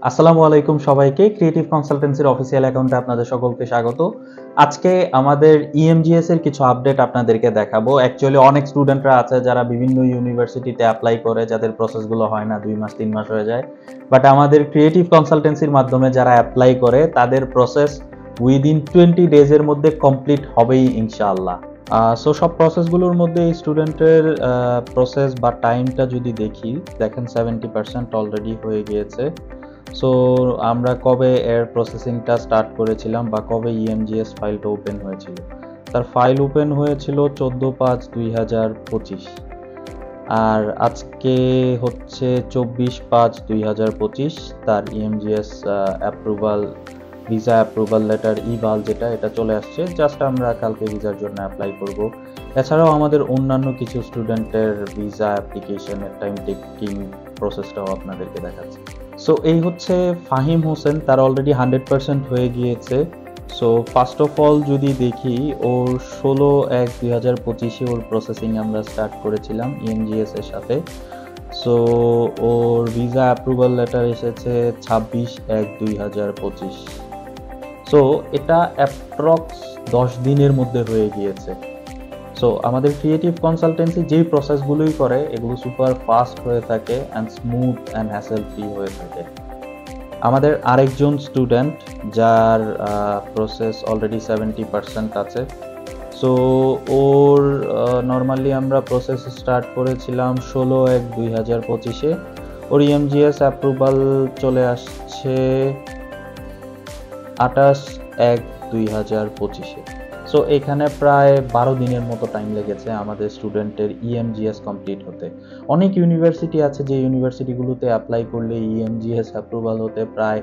আসসালামু আলাইকুম সবাইকে। ক্রিয়েটিভ কনসালটেন্সির অফিসিয়াল অ্যাকাউন্টে আপনাদের সকলকে স্বাগত। আজকে আমাদের ইএমজিএস এর কিছু আপডেট আপনাদেরকে দেখাবো। অ্যাকচুয়ালি অনেক স্টুডেন্টরা আছে যারা বিভিন্ন ইউনিভার্সিটিতে এপ্লাই করে, যাদের প্রসেসগুলো হয় না, ২ মাস ৩ মাস হয়ে যায়। বাট আমাদের ক্রিয়েটিভ কনসালটেন্সির মাধ্যমে যারা এপ্লাই করে তাদের প্রসেস উইদিন 20 ডেজ এর মধ্যে কমপ্লিট হবেই ইনশাআল্লাহ। সো সব প্রসেসগুলোর মধ্যে স্টুডেন্টের প্রসেস বা টাইমটা যদি দেখি, দেখেন 70% অলরেডি হয়ে গিয়েছে। সো আমরা কবে এর প্রসেসিংটা স্টার্ট করেছিলাম বা কবে ইএমজিএস ফাইলটা ওপেন হয়েছিল? তার ফাইল ওপেন হয়েছিল 14/5/2025 আর আজকে হচ্ছে 24/5/2025। তার EMGS approval, visa approval letter eVAL যেটা, এটা চলে আসছে। জাস্ট আমরা কালকে ভিসার জন্য অ্যাপ্লাই করব। এছাড়াও আমাদের অন্যান্য কিছু স্টুডেন্টের ভিসা অ্যাপ্লিকেশনের টাইম টেকিং প্রসেসটাও আপনাদেরকে দেখাচ্ছি। সো এই হচ্ছে ফাহিম হোসেন, তার অলরেডি 100% হয়ে গিয়েছে। সো ফার্স্ট অফ অল যদি দেখি, ওর 16/1/2025 ওর প্রসেসিং আমরা স্টার্ট করেছিলাম ইএমজিএস এর সাথে। সো ওর ভিসা অ্যাপ্রুভাল লেটার এসেছে 26/1/2025। সো এটা অ্যাপ্রক্স 10 দিনের মধ্যে হয়ে গিয়েছে। সো আমাদের ক্রিয়েটিভ কনসালটেন্সি যেই প্রসেসগুলোই করে এগুলো সুপার ফাস্ট হয়ে থাকে and smooth and hassle free হয়ে থাকে। আমাদের আরেকজন স্টুডেন্ট যার প্রসেস অলরেডি 70% আছে। সো ওর নর্মালি আমরা প্রসেস স্টার্ট করেছিলাম 16/1/2025-এ। ওর ইএমজিএস অ্যাপ্রুভাল চলে আসছে 28/1/2025-এ। সো এখানে প্রায় 12 দিনের মতো টাইম লেগেছে আমাদের স্টুডেন্টের ইএমজিএস কমপ্লিট হতে। অনেক ইউনিভার্সিটি আছে যে ইউনিভার্সিটিগুলোতে অ্যাপ্লাই করলে ইএমজিএস অ্যাপ্রুভাল হতে প্রায়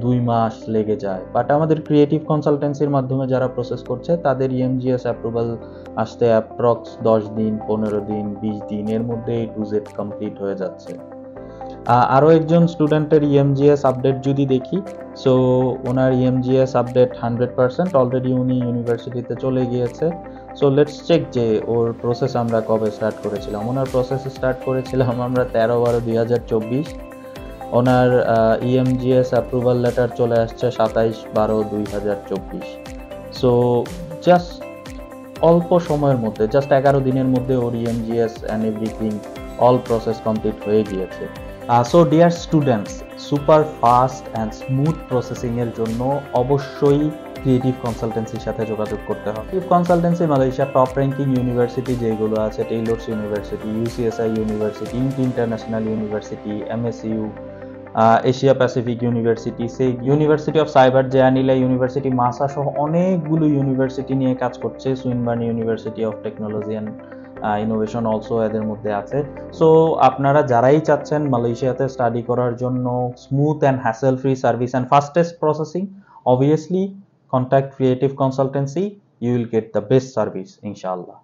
2 মাস লেগে যায়। বাট আমাদের ক্রিয়েটিভ কনসালটেন্সির মাধ্যমে যারা প্রসেস করছে তাদের ইএমজিএস অ্যাপ্রুভাল আসতে অ্যাপ্রক্স 10 দিন, 15 দিন, 20 দিন এর মধ্যে A to Z কমপ্লিট হয়ে যাচ্ছে। আরও একজন স্টুডেন্টের ইএমজিএস আপডেট যদি দেখি, সো ওনার ইএমজিএস আপডেট 100% অলরেডি, উনি ইউনিভার্সিটিতে চলে গিয়েছে। সো লেটস চেক যে ওর প্রসেস আমরা কবে স্টার্ট করেছিলাম। ওনার প্রসেস স্টার্ট করেছিলাম আমরা 13/12/2024। ওনার ইএমজিএস অ্যাপ্রুভাল লেটার চলে আসছে 27/12/2024। সো জাস্ট অল্প সময়ের মধ্যে, জাস্ট 11 দিনের মধ্যে ওর EMGS and everything all process complete হয়ে গিয়েছে। So dear students, super fast and smooth প্রসেসিংয়ের জন্য অবশ্যই ক্রিয়েটিভ কনসালটেন্সির সাথে যোগাযোগ করতে হবে। ক্রিয়েটিভ কনসালটেন্সি মালয়েশিয়ার টপ র্যাঙ্কিং ইউনিভার্সিটি যেগুলো আছে, Taylor's university, UCSI university, international university, MSU, Asia Pacific university, সেই ইউনিভার্সিটি অফ সাইবার জায়ানিলা ইউনিভার্সিটি, মাসা সহ অনেকগুলো ইউনিভার্সিটি নিয়ে কাজ করছে। Swinburne university of technology and innovation also এদের মধ্যে আছে। সো আপনারা যারাই চাচ্ছেন মালয়েশিয়াতে স্টাডি করার জন্য smooth and hassle free service and fastest processing, obviously contact creative consultancy, you will get the best service inshallah.